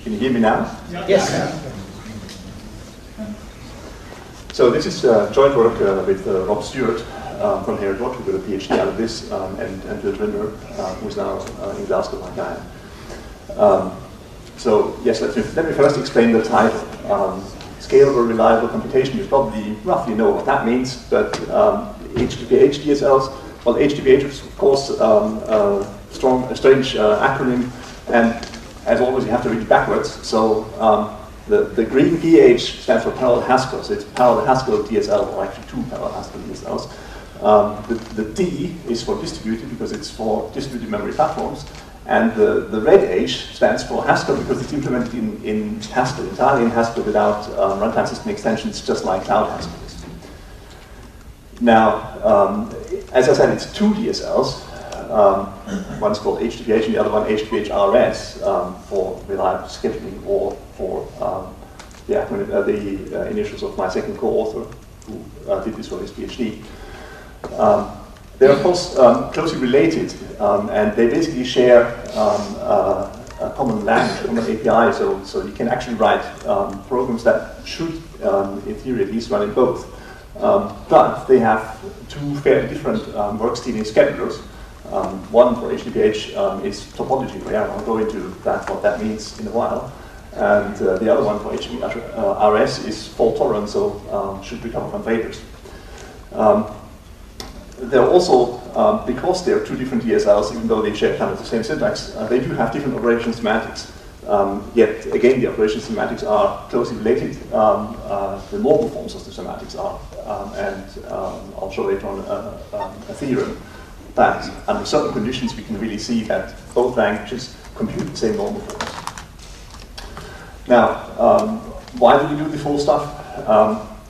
Can you hear me now? Yes. So this is joint work with Rob Stewart from here at Gothenburg with a PhD out of this, and Bill Drinder, who is now in Glasgow like I am. So yes, let me first explain the title. Scalable, reliable computation. You probably roughly know what that means, but HdpH DSLs, well, HdpH is of course a strange acronym, and as always you have to read it backwards. So the green pH stands for parallel Haskell, so it's parallel Haskell DSL, or actually two parallel Haskell DSLs. The D is for distributed because it's for distributed memory platforms. And the red H stands for Haskell because it's implemented in Haskell, entirely in Haskell without runtime system extensions, just like Cloud Haskell is. Now, as I said, it's two DSLs. One's called HdpH and the other one HdpH-RS for reliable scheduling, or for the initials of my second co-author who did this for his PhD. They're of course closely related, and they basically share a common language, a common API, so you can actually write programs that should, in theory at least, run in both. But they have two fairly different work-stealing schedulers. One for HdpH is topology aware. I'll go into that, what that means in a while. And the other one for HdpH-RS is fault tolerant, so should recover from failures. They're also, because they're two different DSLs, even though they share kind of the same syntax, they do have different operation semantics. Yet, again, the operation semantics are closely related. The normal forms of the semantics are. And I'll show later on a theorem that under certain conditions we can really see that both languages compute the same normal forms. Now, why do we do the full stuff?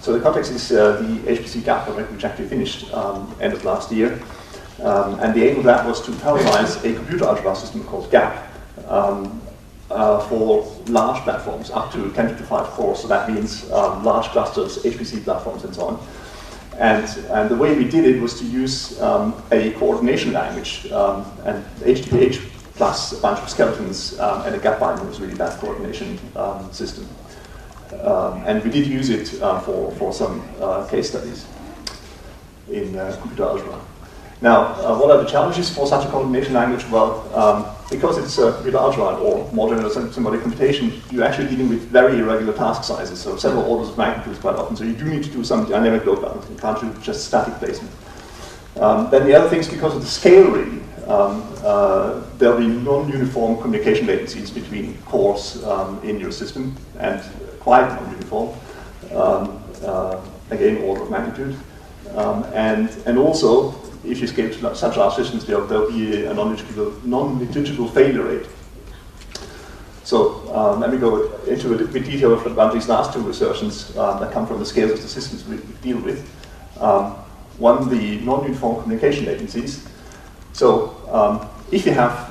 So the context is the HPC gap project, which actually finished end of last year. And the aim of that was to parallelize a computer algebra system called GAP for large platforms, up to 10 to the 5 cores. So that means large clusters, HPC platforms, and so on. And the way we did it was to use a coordination language, and HdpH plus a bunch of skeletons and a gap binder was really that coordination system. And we did use it for some case studies in computer algebra. Now, what are the challenges for such a coordination language? Well, because it's computer algebra, or more general symbolic computation, you're actually dealing with very irregular task sizes, so several orders of magnitude quite often. So you do need to do some dynamic load balancing. You can't do just static placement. Then the other thing is, because of the scale really, there'll be non-uniform communication latencies between cores in your system, and quite non-uniform. Again, order of magnitude. And also, if you scale to such large systems, there'll be a non-negligible failure rate. So let me go into a little bit detail about these last two assertions that come from the scales of the systems we deal with. One, the non-uniform communication latencies. So if you have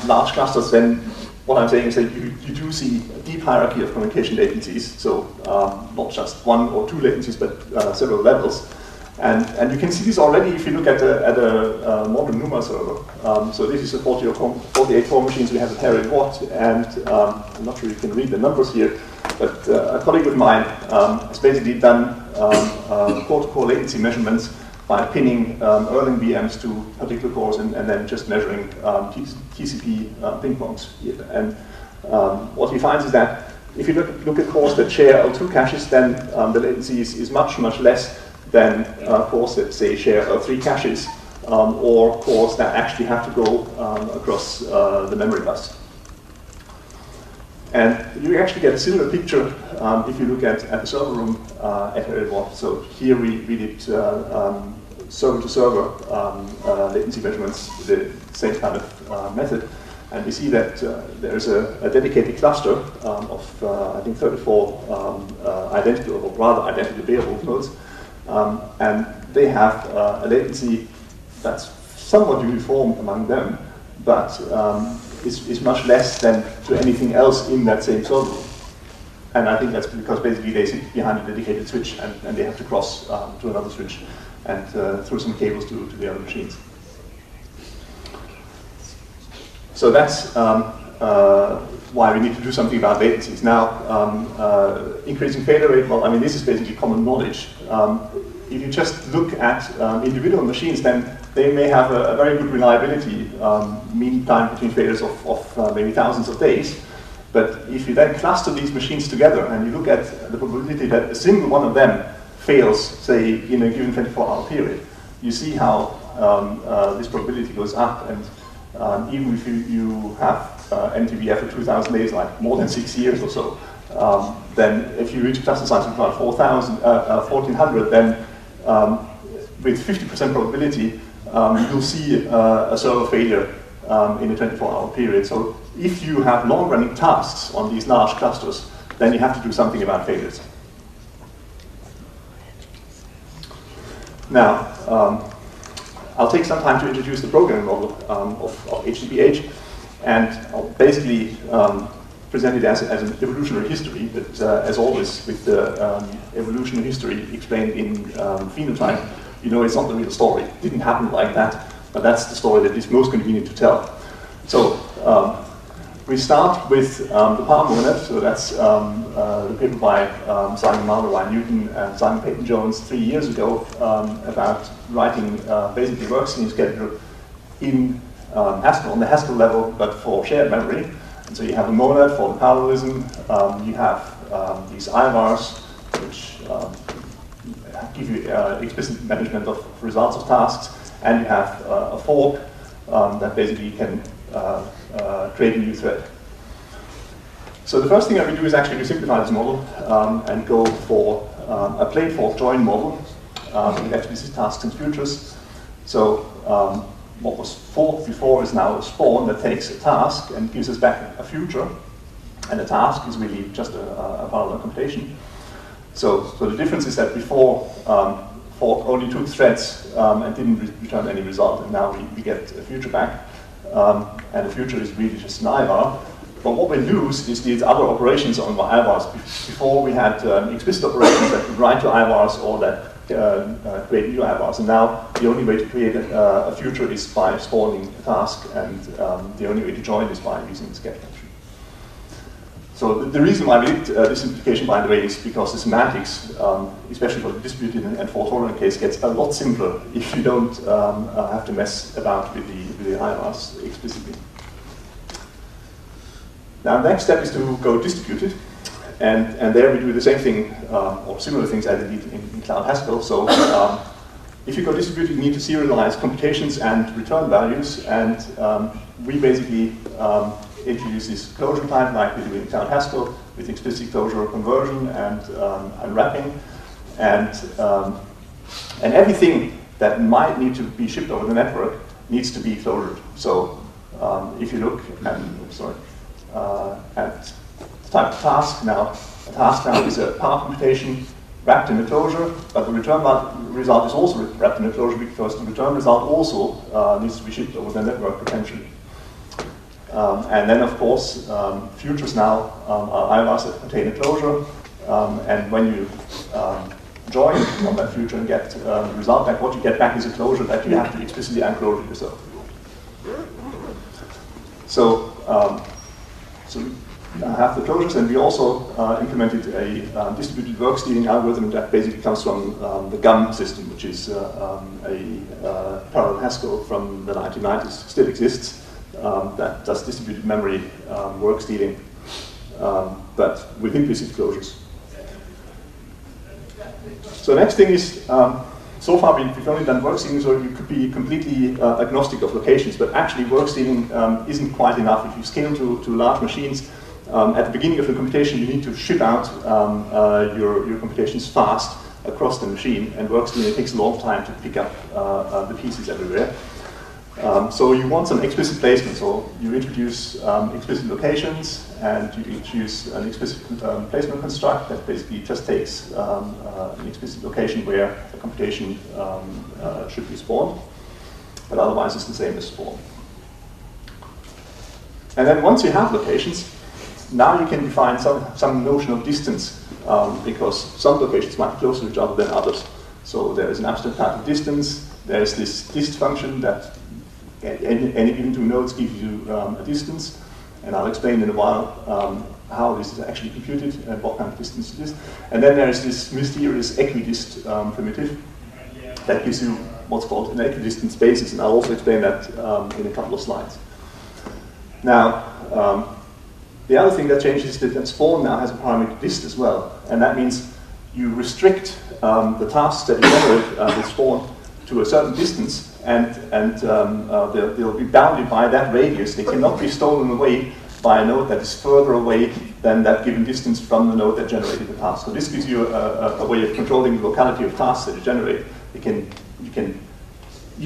large clusters, then what I'm saying is that you do see a deep hierarchy of communication latencies. So not just one or two latencies, but several levels. And you can see this already if you look at a modern NUMA server. So this is a 48 core machines. We have a terawatt watt, and I'm not sure you can read the numbers here, but a colleague of mine has basically done core-to-core latency measurements by pinning Erlang VMs to particular cores and then just measuring TCP ping pongs. And what he finds is that if you look at cores that share L2 caches, then the latency is much, much less than cores that, say, share L3 caches, or cores that actually have to go across the memory bus. And you actually get a similar picture if you look at the server room at Haskell. So here we did server-to-server latency measurements with the same kind of method. And we see that there's a dedicated cluster of, I think, 34 identical, or rather identical Beowulf nodes. And they have a latency that's somewhat uniform among them, but is much less than to anything else in that same server room. And I think that's because basically they sit behind a dedicated switch, and they have to cross to another switch and through some cables to the other machines. So that's why we need to do something about latencies. Now, increasing failure rate, well, I mean, this is basically common knowledge. If you just look at individual machines, then they may have a very good reliability, mean time between failures of maybe thousands of days. But if you then cluster these machines together and you look at the probability that a single one of them fails, say, in a given 24-hour period, you see how this probability goes up. And even if you have MTBF for 2,000 days, like more than 6 years or so, then if you reach a cluster size of about 1,400, then with 50% probability, you'll see a server failure in a 24-hour period. So if you have long-running tasks on these large clusters, then you have to do something about failures. Now, I'll take some time to introduce the programming model of HdpH, and I'll basically present it as an evolutionary history, but as always with the evolutionary history explained in phenotype, you know it's not the real story. It didn't happen like that, but that's the story that is most convenient to tell. So we start with the power monad, so that's the paper by Simon Marlowe, Ryan Newton, and Simon Peyton-Jones 3 years ago about writing basically workstation schedule in Haskell, on the Haskell level, but for shared memory. And so you have a monad for the parallelism, you have these IVARs, which give you explicit management of results of tasks, and you have a fork that basically can create a new thread. So the first thing that we do is actually to simplify this model and go for a plate fault join model with explicit tasks and futures. So what was forked before is now a spawn that takes a task and gives us back a future, and the task is really just a parallel computation. So the difference is that before fork only took threads and didn't return any result, and now we get a future back, and the future is really just an IVAR. But what we lose is these other operations on the IVARs. Before we had explicit operations that could write to IVARs or that create new IVARs, and now the only way to create a future is by spawning a task, and the only way to join is by using the sketch function. So the reason why we did this simplification, by the way, is because the semantics, especially for the distributed and fault-tolerant case, gets a lot simpler if you don't have to mess about with the IVARs explicitly. Now, the next step is to go distributed, and there we do the same thing, or similar things as we did in Cloud Haskell. So if you go distributed, you need to serialize computations and return values, and we basically introduce this closure type like we do in Cloud Haskell with explicit closure conversion and unwrapping, and everything that might need to be shipped over the network needs to be closured. So if you look at, at the type of task now, a task now is a power computation wrapped in a closure, but the return result is also wrapped in a closure because the return result also needs to be shipped over the network potentially. And then, of course, futures now are IVARs that contain a closure, and when you join on that future and get the result back, what you get back is a closure that you have to explicitly unclosure yourself. So we have the closures, and we also implemented a distributed work stealing algorithm that basically comes from the GUM system, which is a parallel Haskell from the 1990s, still exists, that does distributed memory work stealing, but with implicit closures. So next thing is, so far we've only done work stealing, so you could be completely agnostic of locations, but actually work stealing isn't quite enough. If you scale to large machines, at the beginning of the computation you need to ship out your computations fast across the machine, and work stealing takes a long time to pick up the pieces everywhere. So you want some explicit placement, so you introduce explicit locations, and you introduce an explicit placement construct that basically just takes an explicit location where a computation should be spawned, but otherwise it's the same as spawn. And then once you have locations, now you can define some notion of distance, because some locations might be closer to each other than others. So there is an abstract type of distance, there is this dist function that any given two nodes gives you a distance, And I'll explain in a while how this is actually computed and what kind of distance it is. And then there's this mysterious equidist primitive that gives you what's called an equidistant basis, and I'll also explain that in a couple of slides. Now, the other thing that changes is that spawn now has a parameter dist as well, and that means you restrict the tasks that you generate with spawn to a certain distance, and they'll be bounded by that radius. They cannot be stolen away by a node that is further away than that given distance from the node that generated the task. So this gives you a way of controlling the locality of tasks that you generate. You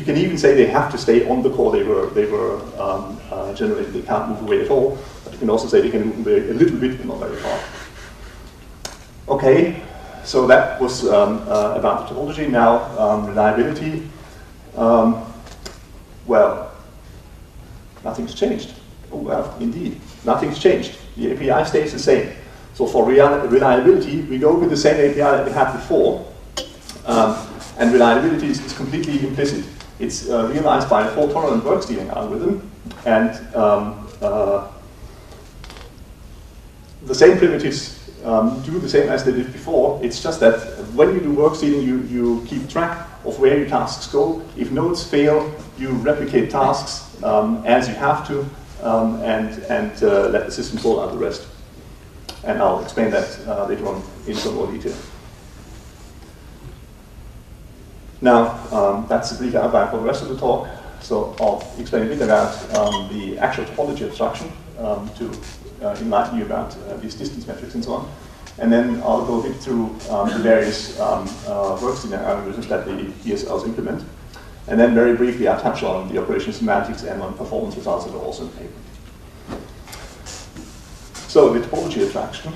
can even say they have to stay on the core they were generated. They can't move away at all. But you can also say they can move away a little bit, but not very far. Okay, so that was about the topology. Now reliability. Well, nothing's changed. Oh, well, indeed, nothing's changed. The API stays the same. So for reliability, we go with the same API that we had before. And reliability is completely implicit. It's realized by a fault-tolerant work-stealing algorithm. And the same primitives do the same as they did before. It's just that when you do work-stealing, you keep track of where your tasks go. If nodes fail, you replicate tasks as you have to, and let the system sort out the rest. And I'll explain that later on in some more detail. Now, that's a brief outline for the rest of the talk. So I'll explain a bit about the actual topology abstraction to enlighten you about these distance metrics and so on. And then I'll go a bit through the various work-stealing algorithms that the DSLs implement. And then very briefly, I'll touch on the operational semantics and on performance results that are also in the paper. So the topology abstraction.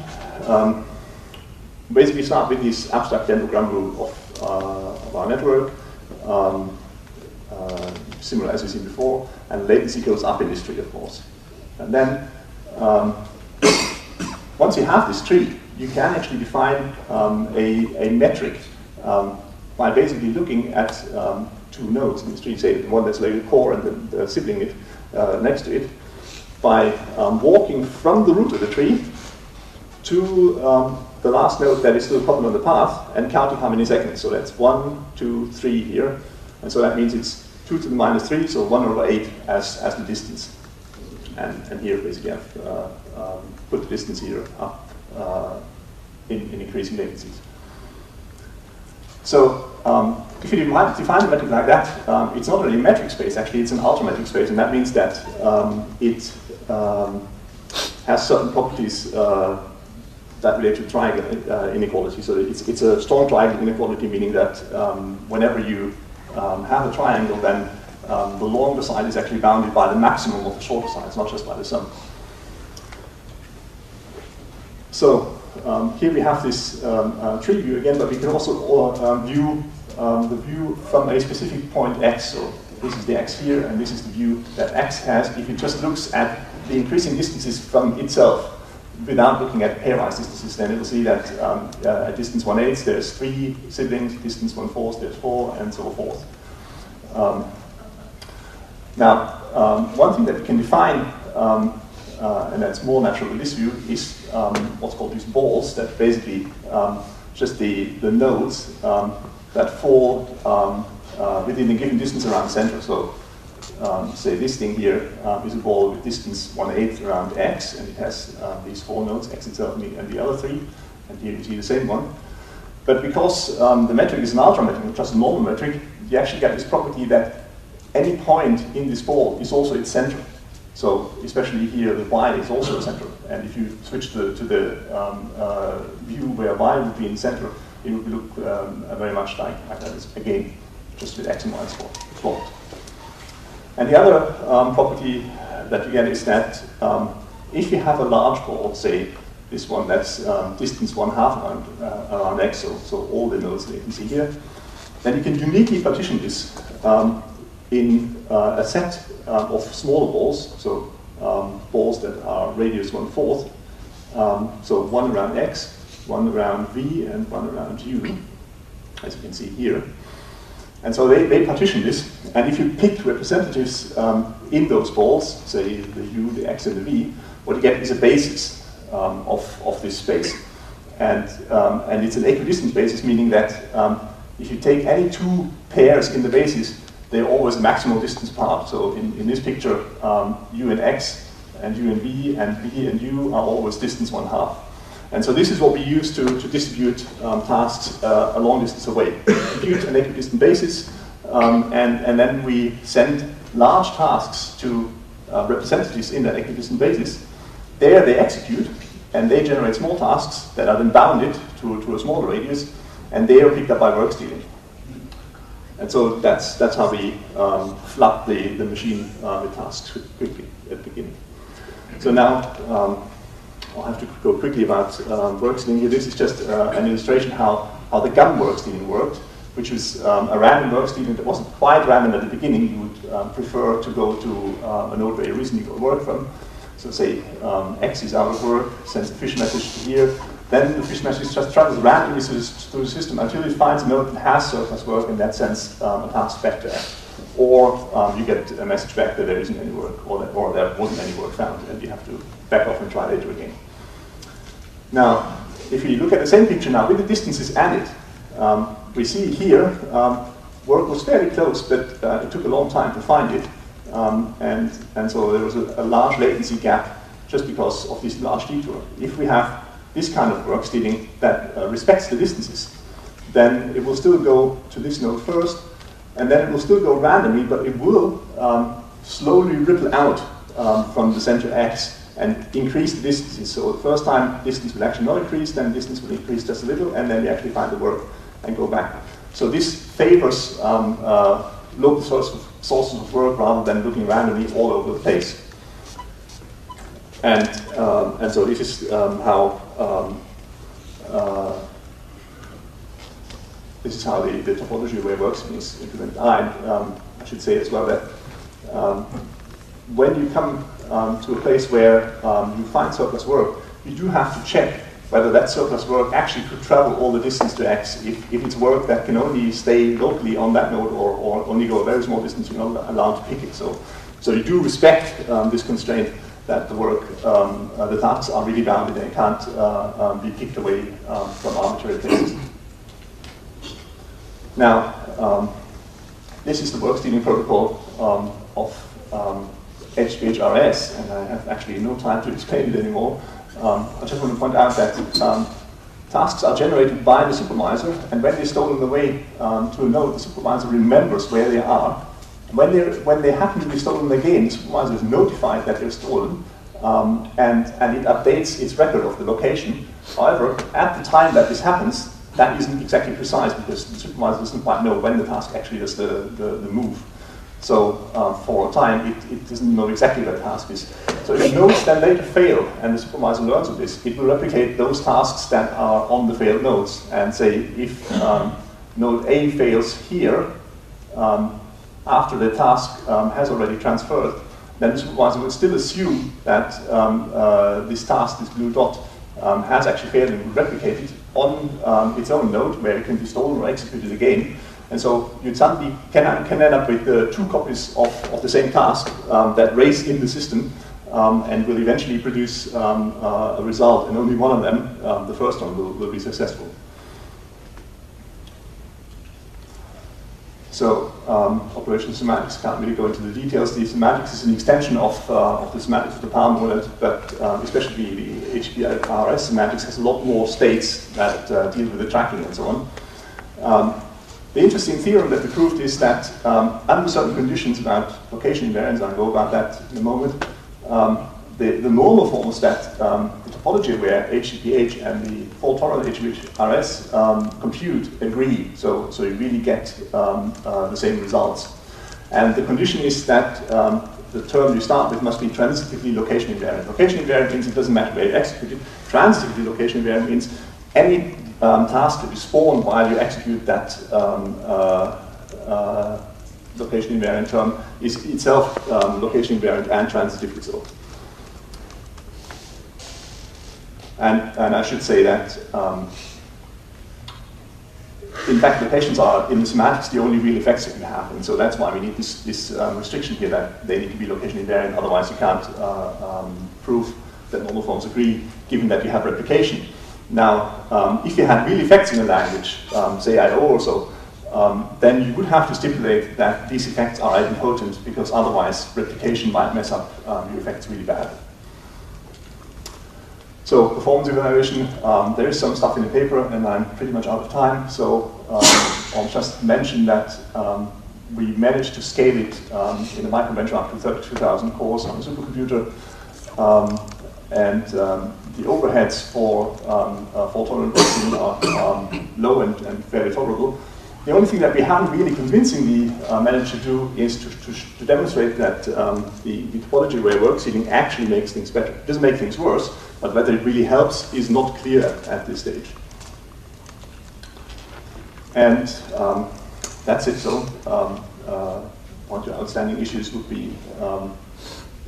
Basically start with this abstract dendrogram rule of our network, similar as we've seen before, and latency goes up in this tree, of course. And then, once you have this tree, you can actually define a metric by basically looking at two nodes in this tree, say the one that's labeled core and the sibling it next to it, by walking from the root of the tree to the last node that is still common on the path and counting how many seconds. So that's 1, 2, 3 here. And so that means it's 2 to the minus 3, so 1 over 8 as the distance. And here basically I've put the distance here up in increasing latencies. So if you define a metric like that, it's not really a metric space, actually it's an ultrametric space, and that means that it has certain properties that relate to triangle inequality. So it's a strong triangle inequality, meaning that whenever you have a triangle, then the longer side is actually bounded by the maximum of the shorter sides, not just by the sum. So here we have this tree view again, but we can also view the view from a specific point x. So this is the x here, and this is the view that x has if it just looks at the increasing distances from itself without looking at pairwise distances. Then it will see that at distance 1/8 there's 3 siblings, distance 1/4 there's 4, and so forth. Now, one thing that we can define, and that's more natural in this view, is what's called these balls, that basically just the nodes that fall within a given distance around the center. So say this thing here is a ball with distance 1/8 around x, and it has these 4 nodes, x itself and the other 3, and here you see the same one. But because the metric is an ultrametric, not just a normal metric, you actually get this property that any point in this ball is also its center. So especially here, the y is also a center. And if you switch to the view where y would be in the center, it would look very much like that, again, just with x and y plotted. And the other property that you get is that if you have a large ball, say this one that's distance 1/2 around x, so all the nodes that you can see here, then you can uniquely partition this in a set of smaller balls, so balls that are radius 1/4, so one around x, one around v, and one around u, as you can see here. And so they partition this, and if you pick representatives in those balls, say the u, the x, and the v, what you get is a basis of this space. And it's an equidistant basis, meaning that if you take any two pairs in the basis, they're always maximal distance apart. So in this picture, u and x and u and b and u are always distance 1/2. And so this is what we use to distribute tasks a long distance away. Compute an equidistant basis, and then we send large tasks to representatives in that equidistant basis. There they execute, and they generate small tasks that are then bounded to a smaller radius, and they are picked up by work stealing. And so that's how we flood the machine with tasks quickly at the beginning. So now I'll have to go quickly about work stealing here. This is just an illustration how the GAM work stealing worked, which was a random work stealing that wasn't quite random at the beginning. You would prefer to go to a node where you recently got work from. So say X is out of work, sends a fish message to here. Then the fish message just travels randomly through the system until it finds a node that has surplus work, and that sends a task back to X. Or you get a message back that there isn't any work, or there wasn't any work found, and you have to back off and try later again. Now, if you look at the same picture now with the distances added, we see here work was fairly close, but it took a long time to find it. And so there was a large latency gap just because of this large detour. If we have this kind of work stealing that respects the distances, then it will still go to this node first, and then it will still go randomly, but it will slowly ripple out from the center X and increase the distances. So the first time distance will actually not increase, then distance will increase just a little, and then you actually find the work and go back. So this favors local sources of work rather than looking randomly all over the place. And so this is how the topology where works is implemented. I should say as well that when you come to a place where you find surplus work, you do have to check whether that surplus work actually could travel all the distance to X. If it's work that can only stay locally on that node or only go a very small distance, you're not allowed to pick it. So you do respect this constraint that the work, the tasks are really bounded and can't be picked away from arbitrary places. Now, this is the work stealing protocol of HdpH RS, and I have actually no time to explain it anymore. I just want to point out that tasks are generated by the supervisor, and when they're stolen away to a node, the supervisor remembers where they are. When they happen to be stolen again, the supervisor is notified that they're stolen, and it updates its record of the location. However, at the time that this happens, that isn't exactly precise because the supervisor doesn't quite know when the task actually does the move. So for a time, it doesn't know exactly where the task is. So if nodes then later fail, and the supervisor learns of this, it will replicate those tasks that are on the failed nodes and say if node A fails here, after the task has already transferred, then the supervisor will still assume that this task, this blue dot, has actually failed and will replicate it on its own node where it can be stolen or executed again. And so you suddenly can end up with two copies of the same task that race in the system and will eventually produce a result, and only one of them, the first one, will be successful. So operational semantics can't really go into the details. The semantics is an extension of the semantics of the power model, but especially the HdpRS semantics has a lot more states that deal with the tracking and so on. The interesting theorem that we proved is that under certain conditions about location invariance, I'll go about that in a moment, the normal form is that the topology where HdpH and the fault-tolerant HdpRS compute agree, so you really get the same results. And the condition is that the term you start with must be transitively location invariant. Location invariant means it doesn't matter where you execute it. Transitively location invariant means any task that you spawn while you execute that location invariant term is itself location invariant and transitively so. And I should say that, in fact, locations are, in the semantics, the only real effects that you have. And so that's why we need this restriction here that they need to be location invariant, otherwise you can't prove that normal forms agree, given that you have replication. Now, if you had real effects in a language, say I/O or so, then you would have to stipulate that these effects are idempotent, because otherwise replication might mess up your effects really bad. So performance evaluation, there is some stuff in the paper, and I'm pretty much out of time. So I'll just mention that we managed to scale it in a microbench up to 32,000 cores on a supercomputer, and the overheads for fault-tolerant processing are low and fairly tolerable. The only thing that we haven't really convincingly managed to do is to demonstrate that the topology array work-seeding actually makes things better. It doesn't make things worse, but whether it really helps is not clear at this stage. And that's it. So one of the outstanding issues would be,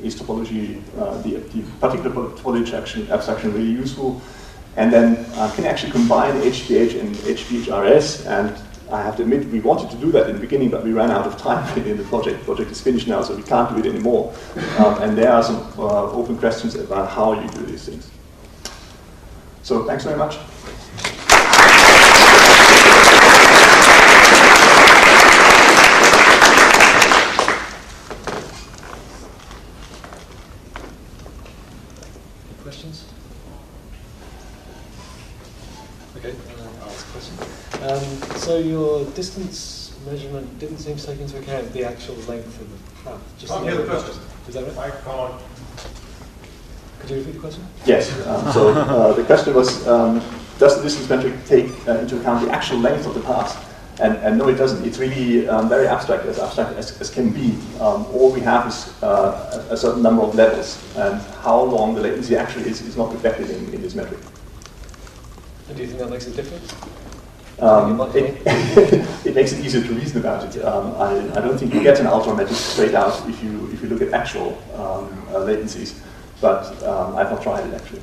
is topology, the particular topology abstraction really useful? And then can you actually combine HdpH and HdpHRS? And I have to admit, we wanted to do that in the beginning, but we ran out of time in the project. The project is finished now, so we can't do it anymore. And there are some open questions about how you do these things. So thanks very much. Questions? Okay, I'll ask a question. So your distance measurement didn't seem to take into account the actual length of the path. Just the question. Is that right? Microphone. Could you repeat the question? Yes. So the question was, does the distance metric take into account the actual length of the path? And no, it doesn't. It's really very abstract as can be. All we have is a certain number of levels, and how long the latency actually is not reflected in this metric. And do you think that makes a difference? It makes it easier to reason about it. I don't think you get an ultra metric straight out if you look at actual latencies, but I've not tried it actually.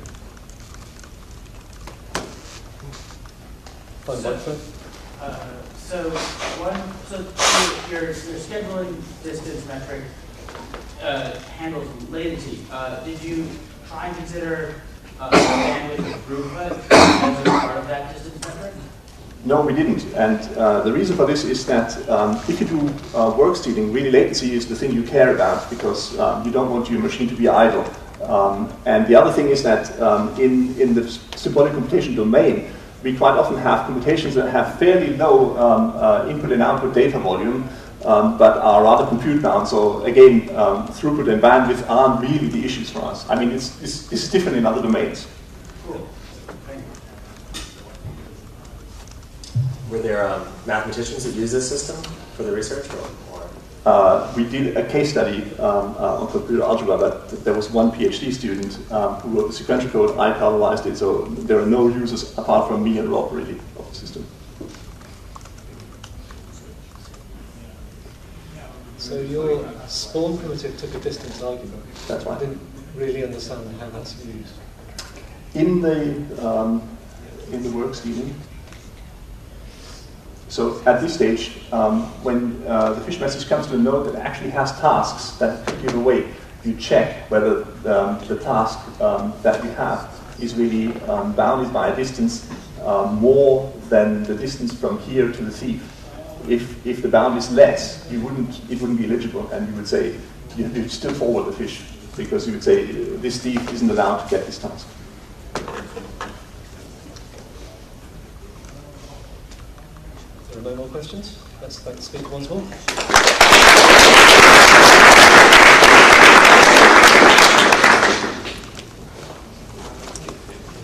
So your scheduling distance metric handles latency. Did you try and consider bandwidth improvement as a part of that distance metric? No, we didn't. And the reason for this is that if you do work stealing, really latency is the thing you care about, because you don't want your machine to be idle. And the other thing is that in the symbolic computation domain, we quite often have computations that have fairly low input and output data volume, but are rather compute bound. So again, throughput and bandwidth aren't really the issues for us. I mean, this is different in other domains. Cool. Were there mathematicians that use this system for the research? We did a case study on computer algebra, but there was one PhD student who wrote the sequential code. I parallelized it, so there are no users apart from me and Rob, really, of the system. So your spawn primitive took a distance argument. That's right. I didn't really understand how that's used. In the work stealing. So at this stage, when the fish message comes to a node that actually has tasks that it could give away, you check whether the task that you have is really bounded by a distance more than the distance from here to the thief. If the bound is less, it wouldn't be eligible, and you would say you'd still forward the fish, because you would say this thief isn't allowed to get this task. There are no more questions? Let's thank the speaker once more.